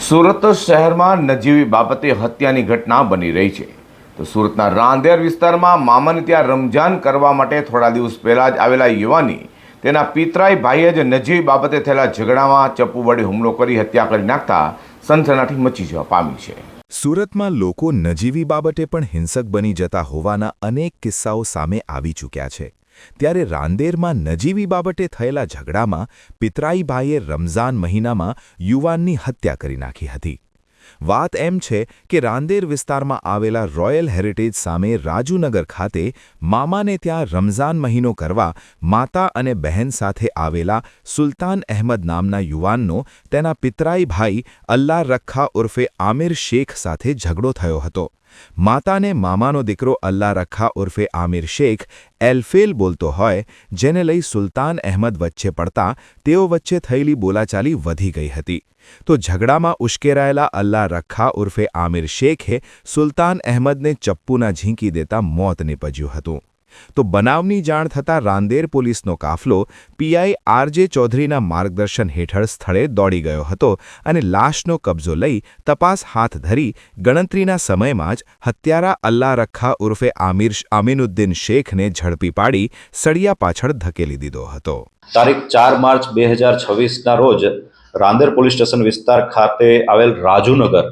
સુરત શહેરમાં નજીવી બાબતે હત્યાની ઘટના બની રહી છે। તો સુરતના રાંદેર વિસ્તારમાં મામાને ત્યાં રમજાન કરવા માટે થોડા દિવસ પહેલાં જ આવેલા યુવાની તેના પિતરાઈ ભાઈએ જ નજીવી બાબતે થયેલા ઝઘડામાં ચપ્પુ વડે હુમલો કરી હત્યા કરી નાખતા સનસનાટી મચી જવા પામી છે। સુરતમાં લોકો નજીવી બાબતે પણ હિંસક બની જતા હોવાના અનેક કિસ્સાઓ સામે આવી ચૂક્યા છે। ત્યારે રાંદેરમાં નજીવી બાબતે થયેલા ઝઘડામાં પિતરાઈભાઈએ રમઝાન મહિનામાં યુવાનની હત્યા કરી નાખી હતી। વાત એમ છે કે રાંદેર વિસ્તારમાં આવેલા રોયલ હેરિટેજ સામે રાજુનગર ખાતે મામાને ત્યાં રમઝાન મહિનો કરવા માતા અને બહેન સાથે આવેલા સુલતાન અહેમદ નામના યુવાનનો તેના પિતરાઈભાઈ અલ્લાહ રખ્ખા ઉર્ફે આમિર શેખ સાથે ઝઘડો થયો હતો। માતાને મામાનો દીકરો અલ્લાહ રખ્ખા ઉર્ફે આમિર શેખ એલફેલ બોલતો હોય, જેને લઈ સુલતાન અહેમદ વચ્ચે પડતા તેઓ વચ્ચે થયેલી બોલાચાલી વધી ગઈ હતી। તો ઝઘડામાં ઉશ્કેરાયેલા અલ્લાહ રખ્ખા ઉર્ફે આમિર શેખે સુલતાન અહેમદને ચપ્પુના ઝીંકી દેતા મોત નીપજ્યું હતું। તો બનાવની જાણ થતાં રાંદેર પોલીસનો કાફલો પીઆઈ આરજે ચૌધરીના માર્ગદર્શન હેઠળ સ્થળે દોડી ગયો હતો અને લાશનો કબજો લઈ તપાસ હાથ ધરી ગણતરીના સમયમાં જ હત્યારા અલ્લાહ રખ્ખા ઉર્ફે આમીનુદ્દીન શેખને ઝડપી પાડી સળિયા પાછળ ધકેલી દીધો હતો। તારીખ 4 માર્ચ 2026ના રોજ રાંદેર પોલીસ સ્ટેશન વિસ્તાર ખાતે આવેલ રાજુનગર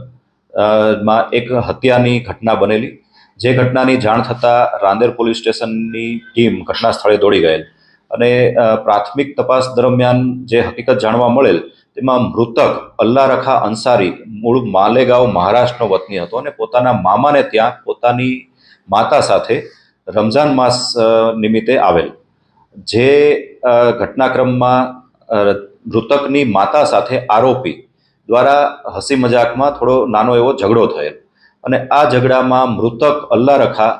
માં એક હત્યાની ઘટના બનેલી, જે ઘટનાની જાણ થતાં રાંદેર પોલીસ સ્ટેશનની ટીમ ઘટના સ્થળે દોડી ગયેલ અને પ્રાથમિક તપાસ દરમિયાન જે હકીકત જાણવા મળેલ તેમાં મૃતક અલ્લાહ રખા અંસારી મૂળ માલેગાંવ મહારાષ્ટ્રનો વતની હતો અને પોતાના મામાને ત્યાં પોતાની માતા સાથે રમઝાન માસ નિમિત્તે આવેલ। જે ઘટનાક્રમમાં મૃતકની માતા સાથે આરોપી દ્વારા હસી મજાકમાં થોડો નાનો એવો ઝઘડો થયેલ અને આ ઝઘડામાં મૃતક અલ્લાહ રખા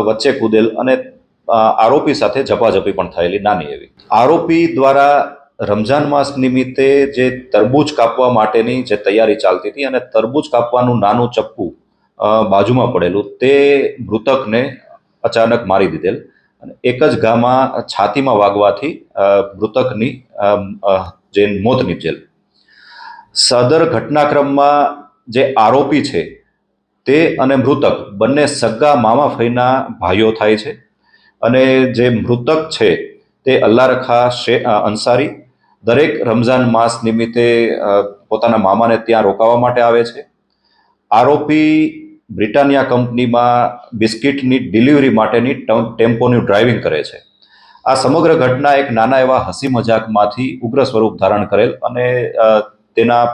વચ્ચે કૂદેલ અને આરોપી સાથે ઝપાઝપી પણ થયેલી નાની એવી। આરોપી દ્વારા રમઝાન માસ નિમિત્તે જે તરબૂચ કાપવા માટેની જે તૈયારી ચાલતી હતી અને તરબૂચ કાપવાનું નાનું ચપ્પુ બાજુમાં પડેલું તે મૃતકને અચાનક મારી દીધેલ અને એક જ ઘામાં છાતીમાં વાગવાથી મૃતકની જે મોત નીપજેલ। સદર ઘટનાક્રમમાં જે આરોપી છે તે અને મૃતક બંને સગા મામા ફઈના ભાઈઓ થાય છે અને જે મૃતક છે તે અલ્લાહ રખા અંસારી દરેક રમઝાન માસ નિમિત્તે પોતાના મામાને ત્યાં રોકાવા માટે આવે છે। આરોપી બ્રિટાનિયા કંપનીમાં બિસ્કિટની ડિલિવરી માટેની ટેમ્પોની ડ્રાઇવિંગ કરે છે। આ સમગ્ર ઘટના એક નાના એવા હસી મજાકમાંથી ઉગ્ર સ્વરૂપ ધારણ કરેલ અને તેના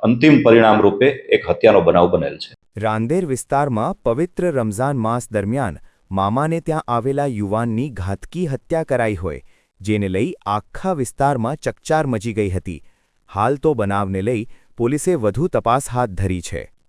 અંતિમ પરિણામ રૂપે એક હત્યાનો બનાવ બનેલ છે। રાંદેર વિસ્તારમાં પવિત્ર રમઝાન માસ દરમિયાન મામાને ત્યાં આવેલા યુવાનની ઘાતકી હત્યા કરાઈ હોય, જેને લઈ આખા વિસ્તારમાં ચકચાર મચી ગઈ હતી। હાલ તો બનાવને લઈ પોલીસે વધુ તપાસ હાથ ધરી છે।